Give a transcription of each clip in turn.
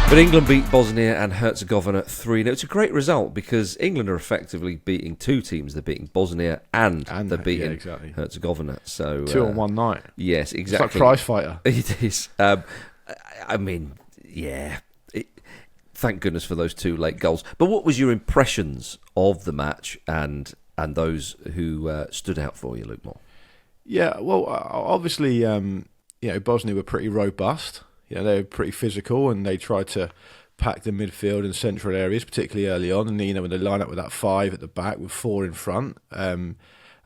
But England beat Bosnia and Herzegovina 3-0. It's a great result because England are effectively beating two teams. They're beating Bosnia and they're beating Herzegovina. So two on one night. Yes, exactly. It's like prize fighter. It is. I mean, yeah. Thank goodness for those two late goals. But what was your impressions of the match and those who stood out for you, Luke Moore? Yeah, well, obviously, Bosnia were pretty robust. They were pretty physical, and they tried to pack the midfield and central areas, particularly early on. And when they line up with that 5 at the back with 4 in front, I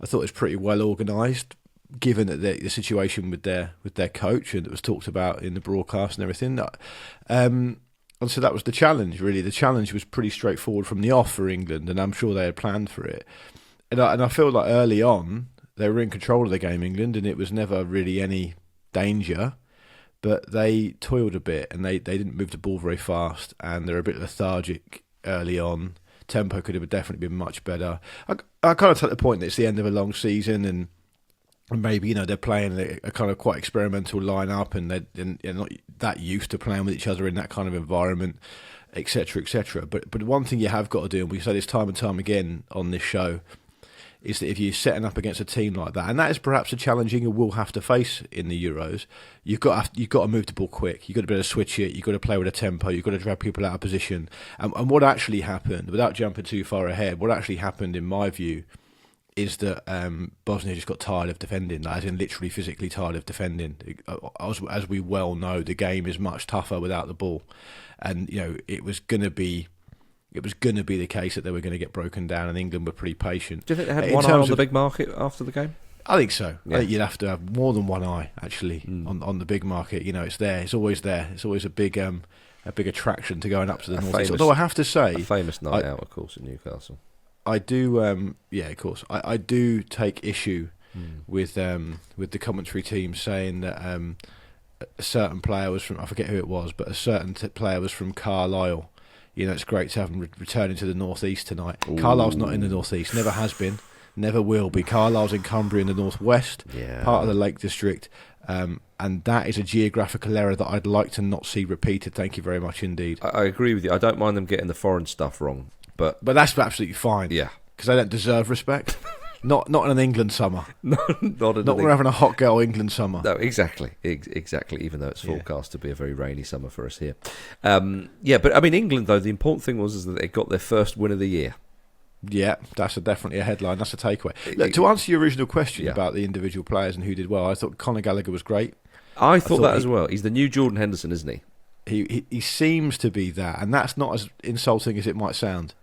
thought it was pretty well organised, given that the situation with their coach, and it was talked about in the broadcast and everything. And so that was the challenge. Really, the challenge was pretty straightforward from the off for England, and I'm sure they had planned for it. And I feel like early on they were in control of the game, England, and it was never really any danger. But they toiled a bit, and they didn't move the ball very fast, and they're a bit lethargic early on. Tempo could have definitely been much better. I kind of take the point that it's the end of a long season, and maybe they're playing a kind of quite experimental lineup, and they're not that used to playing with each other in that kind of environment, etc., etc. But one thing you have got to do, and we say this time and time again on this show, is that if you're setting up against a team like that, and that is perhaps a challenge England will have to face in the Euros, you've got to move the ball quick. You've got to be able to switch it. You've got to play with a tempo. You've got to drag people out of position. And what actually happened, without jumping too far ahead, what actually happened, in my view, is that Bosnia just got tired of defending, as in literally physically tired of defending. As we well know, the game is much tougher without the ball. And, it was going to be the case that they were going to get broken down, and England were pretty patient. Do you think they had one eye on the big market afher the game? I think so. Yeah. I think you'd have to have more than one eye, actually, on the big market. It's there. It's always there. It's always a big attraction to going up to the north east. Although I have to say, a famous night out, of course, in Newcastle. I do, of course. I do take issue with the commentary team saying that a certain player was from, I forget who it was, but a certain player was from Carlisle. It's great to have him returning to the northeast tonight. Ooh. Carlisle's not in the northeast, never has been, never will be. Carlisle's in Cumbria in the northwest, part of the Lake District, and that is a geographical error that I'd like to not see repeated. Thank you very much indeed. I agree with you. I don't mind them getting the foreign stuff wrong, but that's absolutely fine. Yeah, because they don't deserve respect. Not in an England summer. Not we're having a hot girl England summer. No, exactly. Even though it's forecast to be a very rainy summer for us here. But I mean, England though, the important thing was that they got their first win of the year. Yeah, that's definitely a headline. That's a takeaway. Look, to answer your original question about the individual players and who did well, I thought Conor Gallagher was great. I thought that as well. He's the new Jordan Henderson, isn't he? He seems to be that, and that's not as insulting as it might sound.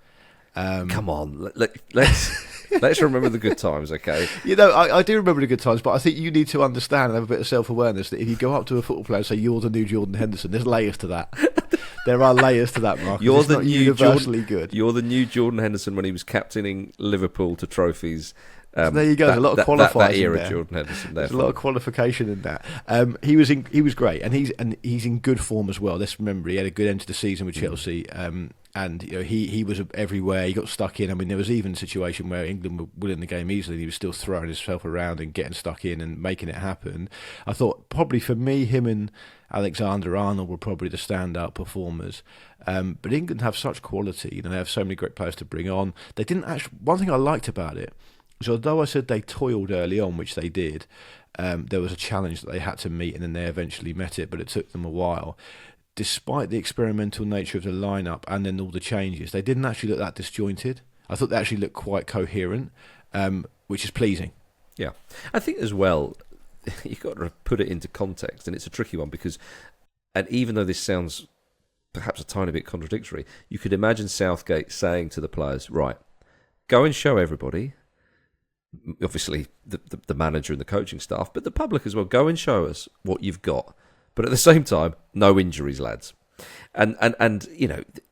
Come on, let's remember the good times, okay? I do remember the good times, but I think you need to understand and have a bit of self-awareness that if you go up to a football player and say, you're the new Jordan Henderson, there's layers to that. There are layers to that, Mark. You're the new universally good. You're the new Jordan Henderson when he was captaining Liverpool to trophies. So there you go. There's a lot of qualifiers that era, in there. Jordan Henderson. There's a lot of qualification in that. He was great, and he's in good form as well. Let's remember he had a good end to the season with Chelsea. And he was everywhere. He got stuck in. I mean, there was even a situation where England were winning the game easily, and he was still throwing himself around and getting stuck in and making it happen. I thought probably for me, him and Alexander-Arnold were probably the standout performers. But England have such quality. They have so many great players to bring on. They didn't actually. One thing I liked about it is, although I said they toiled early on, which they did, there was a challenge that they had to meet, and then they eventually met it. But it took them a while. Despite the experimental nature of the lineup and then all the changes, they didn't actually look that disjointed. I thought they actually looked quite coherent, which is pleasing. Yeah. I think as well, you've got to put it into context, and it's a tricky one because, and even though this sounds perhaps a tiny bit contradictory, you could imagine Southgate saying to the players, right, go and show everybody, obviously the manager and the coaching staff, but the public as well, go and show us what you've got. But at the same time, no injuries, lads. And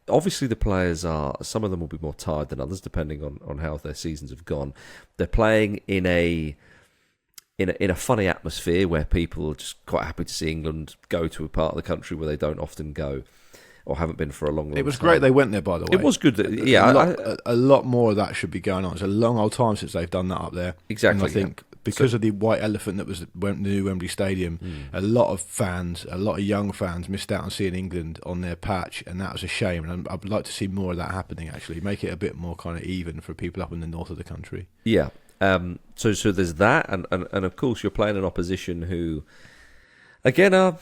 obviously the players some of them will be more tired than others, depending on how their seasons have gone. They're playing in a funny atmosphere where people are just quite happy to see England go to a part of the country where they don't often go or haven't been for a long time. It was great they went there, by the way. It was good. A lot more of that should be going on. It's a long old time since they've done that up there. Exactly. And I think because of the white elephant that was the new Wembley Stadium, a lot of fans, a lot of young fans missed out on seeing England on their patch, and that was a shame. And I'd like to see more of that happening, actually. Make it a bit more kind of even for people up in the north of the country. Yeah. So there's that, and of course you're playing an opposition who, again, are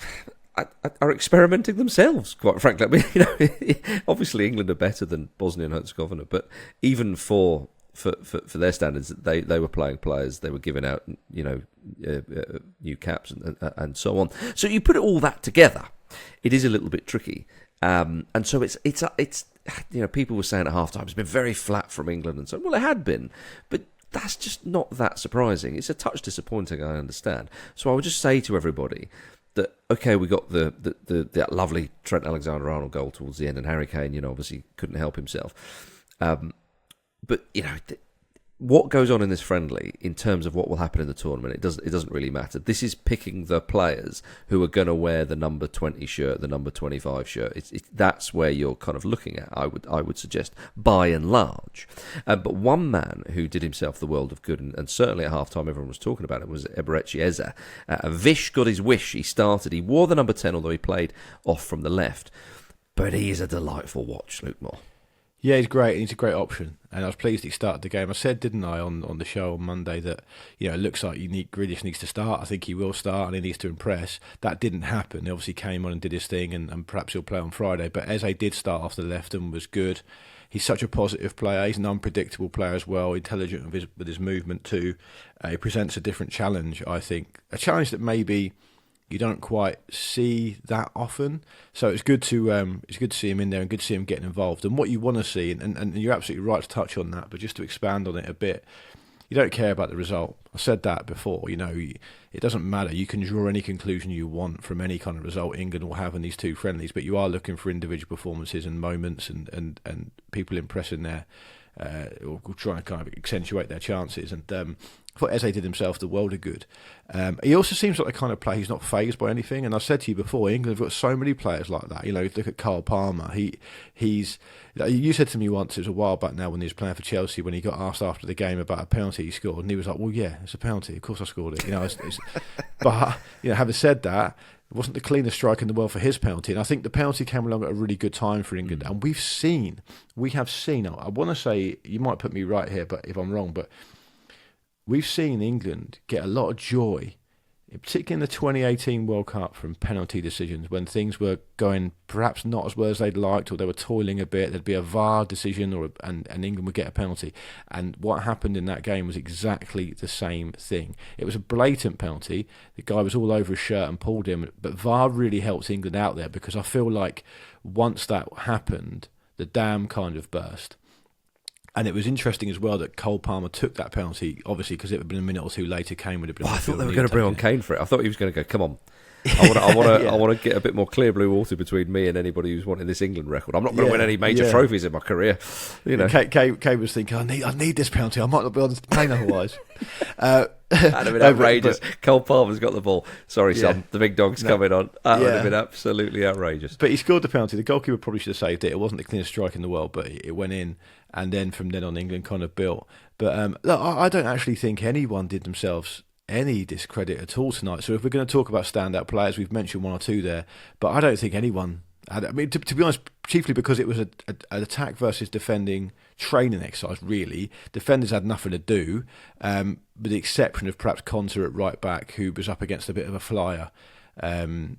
experimenting themselves, quite frankly. I mean, obviously England are better than Bosnia and Herzegovina, but even for their standards, they were playing players, they were giving out, new caps and so on. So you put all that together, it is a little bit tricky. And so it's people were saying at half-time it's been very flat from England, and so, well, it had been, but that's just not that surprising. It's a touch disappointing, I understand. So I would just say to everybody that, okay, we got that lovely Trent Alexander-Arnold goal towards the end, and Harry Kane, obviously couldn't help himself. But what goes on in this friendly in terms of what will happen in the tournament, it doesn't really matter. This is picking the players who are going to wear the number 20 shirt, the number 25 shirt. That's where you're kind of looking at, I would suggest, by and large. But one man who did himself the world of good, and certainly at half-time everyone was talking about it, was Eberechi Eze. Vish got his wish. He started. He wore the number 10, although he played off from the left. But he is a delightful watch, Luke Moore. Yeah, he's great. He's a great option, and I was pleased he started the game. I said, didn't I, on the show on Monday that it looks like Grealish needs to start. I think he will start, and he needs to impress. That didn't happen. He obviously came on and did his thing, and perhaps he'll play on Friday. But Eze did start off the left and was good. He's such a positive player. He's an unpredictable player as well, intelligent with his movement too. He presents a different challenge, I think, a challenge that maybe you don't quite see that often. So it's good to see him in there and good to see him getting involved. And what you want to see, and you're absolutely right to touch on that, but just to expand on it a bit, you don't care about the result. I said that before. It doesn't matter. You can draw any conclusion you want from any kind of result England will have in these two friendlies, but you are looking for individual performances and moments and people impressing their or trying to kind of accentuate their chances. And I thought Eze did himself the world of good. He also seems like the kind of player who's not fazed by anything. And I said to you before, England have got so many players like that. Look at Cole Palmer. He's. You said to me once, it was a while back now when he was playing for Chelsea, when he got asked after the game about a penalty he scored, and he was like, "Well, yeah, it's a penalty. Of course I scored it." But having said that, it wasn't the cleanest strike in the world for his penalty. And I think the penalty came along at a really good time for England. And we have seen. I want to say, you might put me right here, but if I'm wrong, but we've seen England get a lot of joy, particularly in the 2018 World Cup, from penalty decisions when things were going perhaps not as well as they'd liked, or they were toiling a bit. There'd be a VAR decision, and England would get a penalty. And what happened in that game was exactly the same thing. It was a blatant penalty. The guy was all over his shirt and pulled him. But VAR really helped England out there, because I feel like once that happened, the dam kind of burst. And it was interesting as well that Cole Palmer took that penalty, obviously, because it would have been a minute or two later. Kane would have been. I thought they were going to bring on Kane for it. I thought he was going to go, come on. I want to get a bit more clear blue water between me and anybody who's wanting this England record. I'm not going to win any major trophies in my career. Kane was thinking, I need this penalty. I might not be on this plane otherwise. That'd have been outrageous. Cole Palmer's got the ball. Sorry, son. The big dog's coming on. That would have been absolutely outrageous. But he scored the penalty. The goalkeeper probably should have saved it. It wasn't the cleanest strike in the world, but it went in. And then from then on, England kind of built. But look, I don't actually think anyone did themselves any discredit at all tonight. So if we're going to talk about standout players, we've mentioned one or two there, but I don't think anyone had. I mean, to be honest, chiefly because it was an attack versus defending training exercise. Really, defenders had nothing to do, with the exception of perhaps Konsa at right back, who was up against a bit of a flyer. On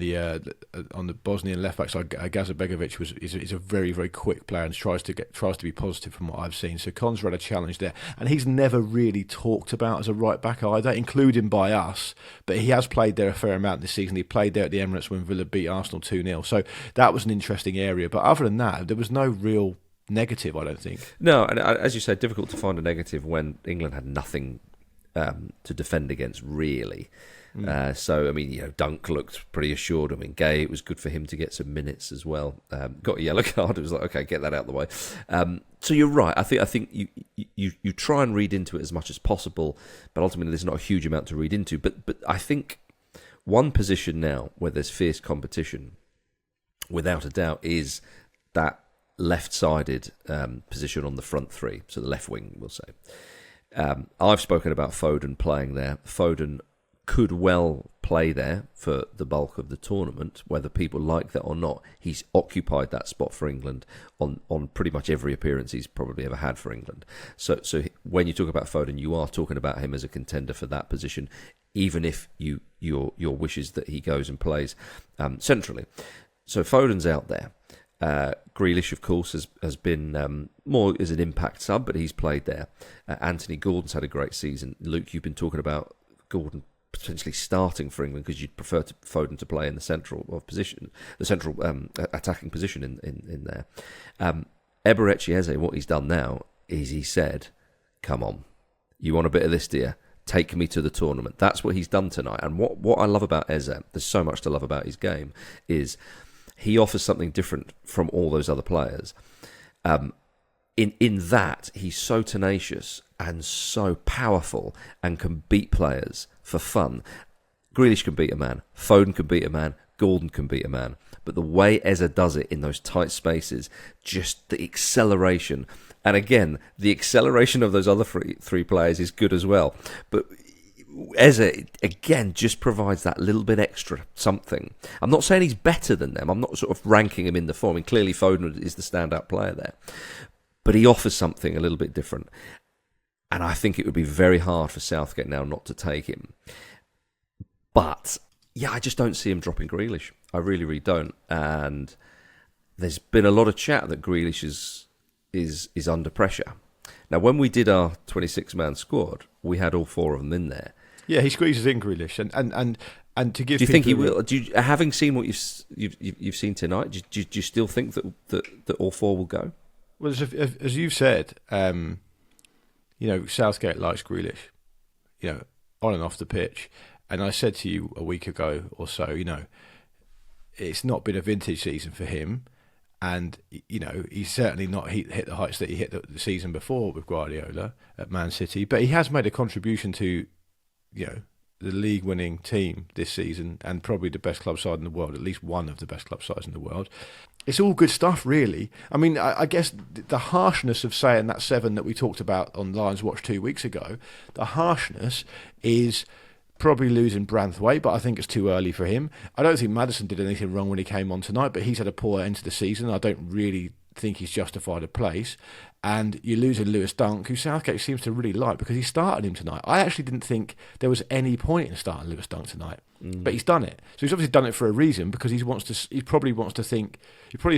the Bosnian left back side, Gazabegovic is a very, very quick player and tries to be positive from what I've seen. So Konsa had a challenge there, and he's never really talked about as a right back either, including by us. But he has played there a fair amount this season. He played there at the Emirates when Villa beat Arsenal 2-0. So that was an interesting area. But other than that, there was no real negative, I don't think. No, and as you said, difficult to find a negative when England had nothing to defend against, really. So, I mean, Dunk looked pretty assured. I mean, Gay, it was good for him to get some minutes as well. Got a yellow card. It was like, okay, get that out of the way. So you're right. I think you try and read into it as much as possible, but ultimately there's not a huge amount to read into. But I think one position now where there's fierce competition, without a doubt, is that left-sided position on the front three, so the left wing, we'll say. I've spoken about Foden playing there. Foden could well play there for the bulk of the tournament, whether people like that or not. He's occupied that spot for England on pretty much every appearance he's probably ever had for England. So when you talk about Foden, you are talking about him as a contender for that position, even if your wish is that he goes and plays centrally. So Foden's out there. Grealish, of course, has been more as an impact sub, but he's played there. Anthony Gordon's had a great season. Luke, you've been talking about Gordon potentially starting for England because you'd prefer Foden to play in the central position, the central attacking position in there. Eberechi Eze, what he's done now is he said, "Come on, you want a bit of this, dear? Take me to the tournament." That's what he's done tonight. And what I love about Eze, there's so much to love about his game, is he offers something different from all those other players. In that, he's so tenacious and so powerful and can beat players for fun. Grealish can beat a man. Foden can beat a man. Gordon can beat a man. But the way Eze does it in those tight spaces, just the acceleration. And again, the acceleration of those other three players is good as well. But Eze, again, just provides that little bit extra something. I'm not saying he's better than them. I'm not sort of ranking him in the form. I mean, clearly Foden is the standout player there. But he offers something a little bit different. And I think it would be very hard for Southgate now not to take him. But, yeah, I just don't see him dropping Grealish. I really, really don't. And there's been a lot of chat that Grealish is under pressure. Now, when we did our 26-man squad, we had all four of them in there. Yeah, he squeezes in Grealish, and to give. Do you think he will? Having seen what you've seen tonight, do you still think that all four will go? Well, as you've said, Southgate likes Grealish, on and off the pitch. And I said to you a week ago or so, it's not been a vintage season for him. And, he's certainly not hit the heights that he hit the season before with Guardiola at Man City. But he has made a contribution to, the league-winning team this season and probably the best club side in the world, at least one of the best club sides in the world. It's all good stuff, really. I mean, I guess the harshness of saying that 7 that we talked about on Lions Watch 2 weeks ago, the harshness is probably losing Branthwaite, but I think it's too early for him. I don't think Maddison did anything wrong when he came on tonight, but he's had a poor end to the season. I don't really think he's justified a place. And you're losing Lewis Dunk, who Southgate seems to really like because he started him tonight. I actually didn't think there was any point in starting Lewis Dunk tonight, but he's done it. So he's obviously done it for a reason because he probably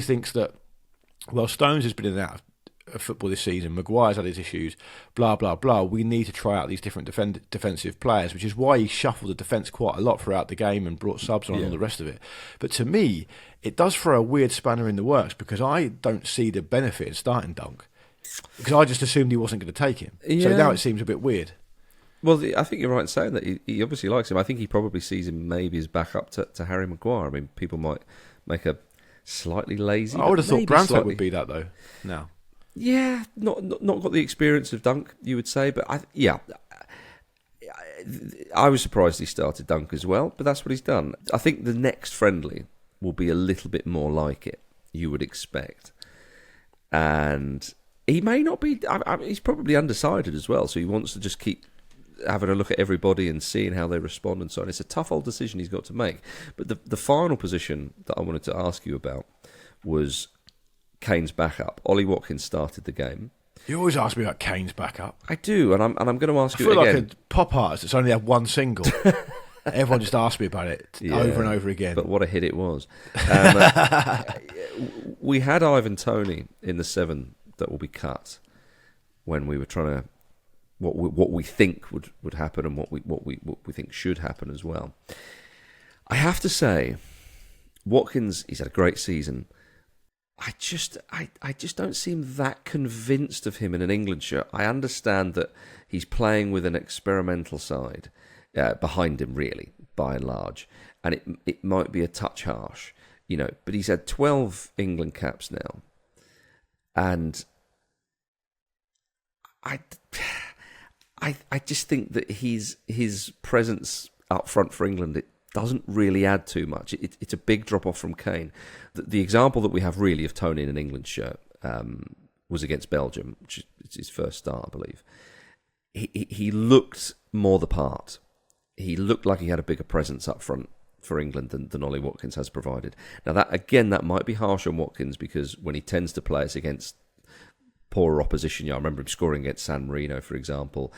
thinks that, well, Stones has been in and out of football this season. Maguire's had his issues, blah, blah, blah. We need to try out these different defensive players, which is why he shuffled the defence quite a lot throughout the game and brought subs on and all the rest of it. But to me, it does throw a weird spanner in the works because I don't see the benefit in starting Dunk because I just assumed he wasn't going to take him. Yeah. So now it seems a bit weird. Well, I think you're right in saying that he obviously likes him. I think he probably sees him maybe as backup to Harry Maguire. I mean, people might make a slightly lazy... I would have thought Branthwaite would be that, though, now. Yeah, not got the experience of Dunk, you would say, but I was surprised he started Dunk as well, but that's what he's done. I think the next friendly will be a little bit more like it, you would expect. And he may not be... he's probably undecided as well, so he wants to just keep having a look at everybody and seeing how they respond and so on. It's a tough old decision he's got to make. But the final position that I wanted to ask you about was Kane's backup. Ollie Watkins started the game. You always ask me about Kane's backup. I do, and I'm going to ask you again. I feel like a pop artist that's only had one single. Everyone just asks me about it over and over again. But what a hit it was. We had Ivan Toney in the 7 that will be cut when we were trying to what we think would happen and what we think should happen as well. I have to say, Watkins, he's had a great season. I just don't seem that convinced of him in an England shirt. I understand that he's playing with an experimental side behind him, really, by and large, and it might be a touch harsh, but he's had 12 England caps now, and I just think that his presence up front for England, it doesn't really add too much. It's a big drop off from Kane. The example that we have really of Toney in an England shirt was against Belgium, which is his first start, I believe. he looked more the part. He looked like he had a bigger presence up front for England than Ollie Watkins has provided. Now that might be harsh on Watkins, because when he tends to play, it's against poorer opposition. I remember him scoring against San Marino, for example.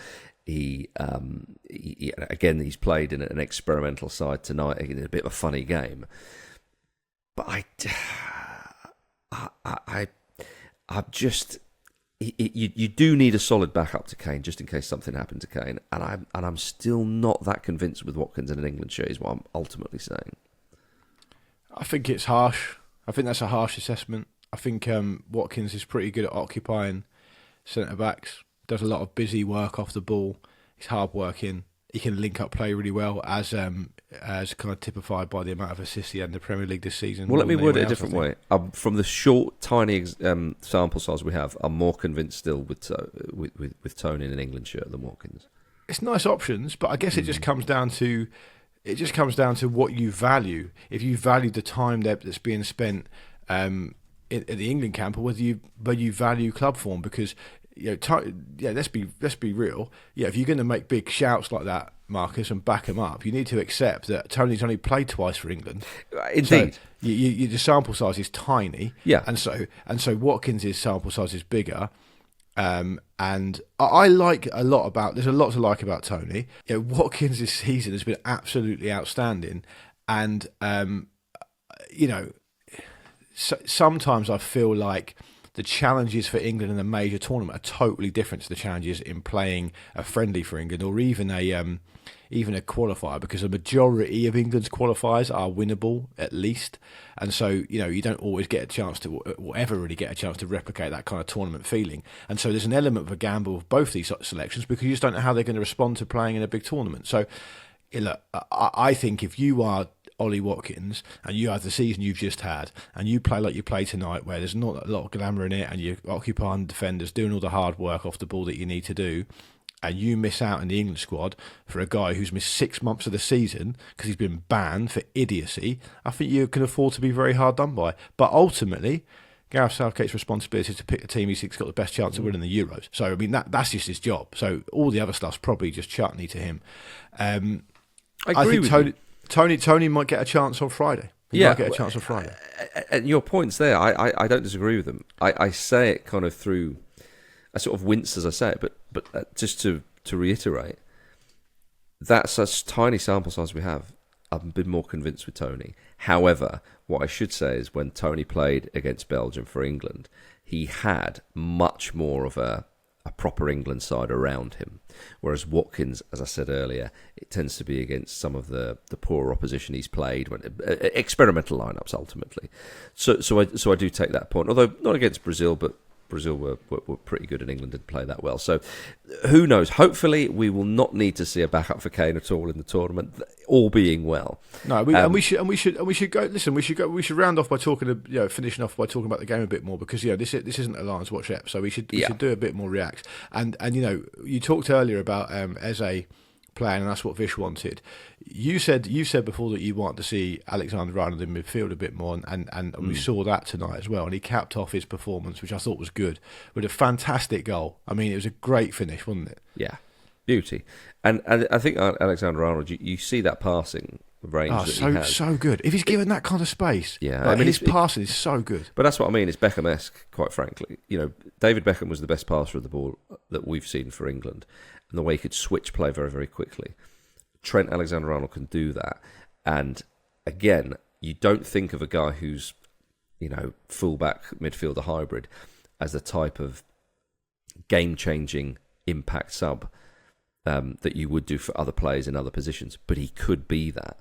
He's played in an experimental side tonight in a bit of a funny game. But you do need a solid backup to Kane, just in case something happened to Kane, and I'm still not that convinced with Watkins in an England shirt, is what I'm ultimately saying. I think it's harsh. I think that's a harsh assessment. I think Watkins is pretty good at occupying centre backs. Does a lot of busy work off the ball. He's hard working. He can link up play really well, as kind of typified by the amount of assists he had in the Premier League this season. Well, let me word it a different way. From the short, tiny sample size we have, I'm more convinced still with Tony in an England shirt than Watkins. It's nice options, but I guess it just comes down to what you value. If you value the time that's being spent at the England camp, or whether you value club form, because let's be real. Yeah, if you're going to make big shouts like that, Marcus, and back him up, you need to accept that Tony's only played twice for England. Indeed, so the sample size is tiny. Yeah, and so Watkins' sample size is bigger. And I like a lot about. There's a lot to like about Tony. Watkins this season has been absolutely outstanding, and sometimes I feel like the challenges for England in a major tournament are totally different to the challenges in playing a friendly for England, or even a qualifier, because a majority of England's qualifiers are winnable at least, and so you don't always get a chance to, or ever really get a chance to replicate that kind of tournament feeling. And so there's an element of a gamble of both these selections, because you just don't know how they're going to respond to playing in a big tournament. So look, I think if you are Ollie Watkins and you have the season you've just had, and you play like you play tonight, where there's not a lot of glamour in it, and you're occupying defenders, doing all the hard work off the ball that you need to do, and you miss out in the England squad for a guy who's missed 6 months of the season because he's been banned for idiocy, I think you can afford to be very hard done by. But ultimately, Gareth Southgate's responsibility is to pick the team he thinks got the best chance of winning the Euros. So I mean that's just his job. So all the other stuff's probably just chutney to him. I agree with you. Tony might get a chance on Friday. He might get a chance on Friday. And your points there, I don't disagree with them. I say it kind of through, I sort of wince as I say it, but just to reiterate, that's such tiny sample size we have. I've been more convinced with Tony. However, what I should say is when Tony played against Belgium for England, he had much more of a proper England side around him. Whereas Watkins, as I said earlier, it tends to be against some of the poorer opposition he's played, experimental lineups ultimately. So I do take that point, although not against Brazil, but Brazil were pretty good and England didn't play that well. So who knows? Hopefully we will not need to see a backup for Kane at all in the tournament, all being well. No, we should go. Listen, we should round off by talking, finishing off by talking about the game a bit more, because this isn't a Lions Watch ep, so we should do a bit more reacts. And you talked earlier about Eze playing, and that's what Vish wanted. You said before that you want to see Alexander-Arnold in midfield a bit more, and we saw that tonight as well. And he capped off his performance, which I thought was good, with a fantastic goal. I mean, it was a great finish, wasn't it? Yeah, beauty. And I think Alexander-Arnold, you see that passing range that he has. So good. If he's given that kind of space, his passing is so good. But that's what I mean. It's Beckham-esque, quite frankly. David Beckham was the best passer of the ball that we've seen for England, and the way he could switch play very, very quickly. Trent Alexander-Arnold can do that. And again, you don't think of a guy who's, fullback, midfielder hybrid as the type of game-changing impact sub that you would do for other players in other positions. But he could be that.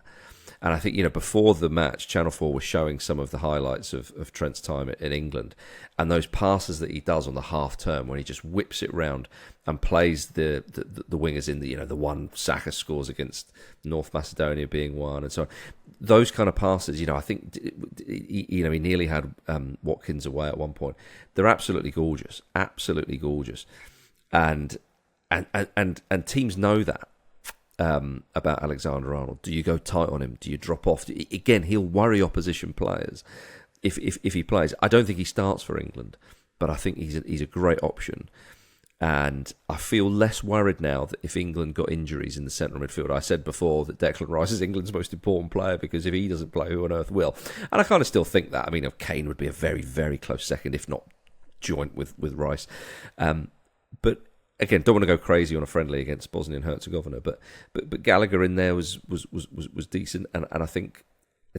And I think, before the match, Channel 4 was showing some of the highlights of Trent's time in England, and those passes that he does on the half turn when he just whips it round and plays the wingers in the one Saka scores against North Macedonia being one, and so on. Those kind of passes, I think he nearly had Watkins away at one point. They're absolutely gorgeous, and teams know that. About Alexander-Arnold. Do you go tight on him? Do you drop off? Again, he'll worry opposition players if he plays. I don't think he starts for England, but I think he's a great option. And I feel less worried now that if England got injuries in the central midfield. I said before that Declan Rice is England's most important player because if he doesn't play, who on earth will? And I kind of still think that. I mean, Kane would be a very, very close second, if not joint with Rice. But again, don't want to go crazy on a friendly against Bosnia and Herzegovina. But Gallagher in there was decent, and I think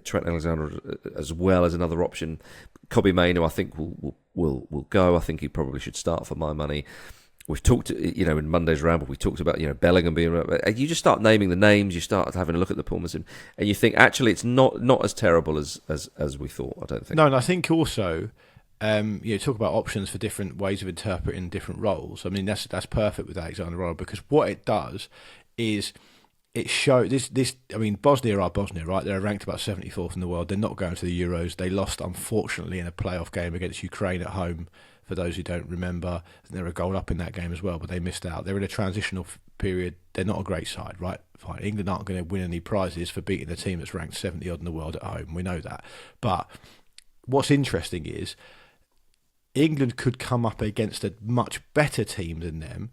Trent Alexander as well as another option. Kobbie Mainoo, I think will go. I think he probably should start for my money. We've talked, in Monday's Ramble, we talked about, Bellingham being. You just start naming the names, you start having a look at the performance, and you think actually it's not as terrible as we thought. I don't think. No, and I think also, talk about options for different ways of interpreting different roles. I mean, that's perfect with Alexander-Arnold because what it does is it shows this. I mean, Bosnia are Bosnia, right? They're ranked about 74th in the world. They're not going to the Euros. They lost, unfortunately, in a playoff game against Ukraine at home. For those who don't remember, they were a goal up in that game as well, but they missed out. They're in a transitional period. They're not a great side, right? Fine. England aren't going to win any prizes for beating a team that's ranked 70-odd in the world at home. We know that. But what's interesting is England could come up against a much better team than them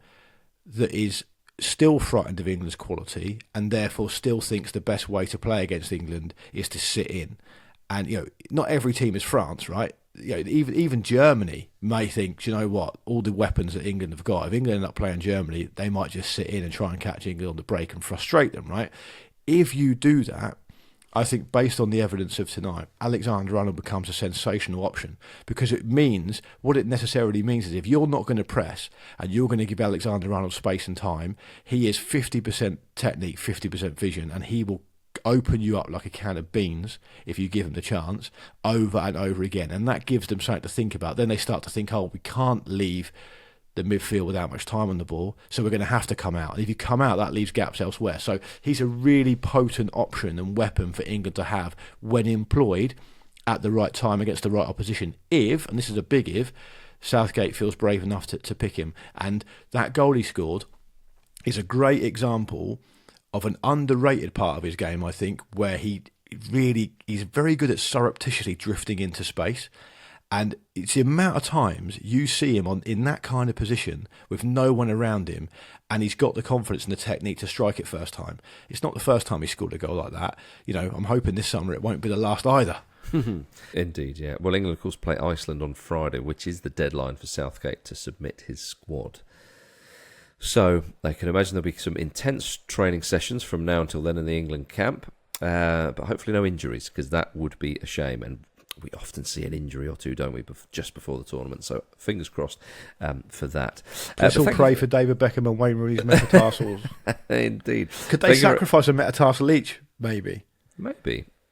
that is still frightened of England's quality and therefore still thinks the best way to play against England is to sit in. And, not every team is France, right? Even Germany may think, you know what, all the weapons that England have got, if England end up playing Germany, they might just sit in and try and catch England on the break and frustrate them, right? If you do that, I think based on the evidence of tonight, Alexander-Arnold becomes a sensational option because what it necessarily means is if you're not going to press and you're going to give Alexander-Arnold space and time, he is 50% technique, 50% vision, and he will open you up like a can of beans if you give them the chance over and over again, and that gives them something to think about. Then they start to think, we can't leave the midfield without much time on the ball, so we're going to have to come out, and if you come out that leaves gaps elsewhere. So he's a really potent option and weapon for England to have when employed at the right time against the right opposition, if, and this is a big if, Southgate feels brave enough to pick him. And that goal he scored is a great example of an underrated part of his game, I think, where he's very good at surreptitiously drifting into space. And it's the amount of times you see him in that kind of position with no one around him, and he's got the confidence and the technique to strike it first time. It's not the first time he scored a goal like that. I'm hoping this summer it won't be the last either. Indeed, yeah. Well, England, of course, play Iceland on Friday, which is the deadline for Southgate to submit his squad. So I can imagine there'll be some intense training sessions from now until then in the England camp, but hopefully no injuries, because that would be a shame. And we often see an injury or two, don't we, just before the tournament. So fingers crossed for that. Let's all pray for David Beckham and Wayne Rooney's metatarsals. Indeed. Could they sacrifice a metatarsal each? Maybe.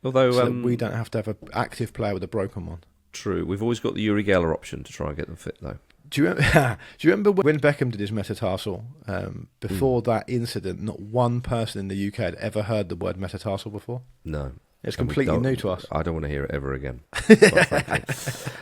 Although so we don't have to have an active player with a broken one. True. We've always got the Uri Geller option to try and get them fit, though. Do you remember when Beckham did his metatarsal? Before that incident, not one person in the UK had ever heard the word metatarsal before. No. It's completely new to us. I don't want to hear it ever again, quite frankly.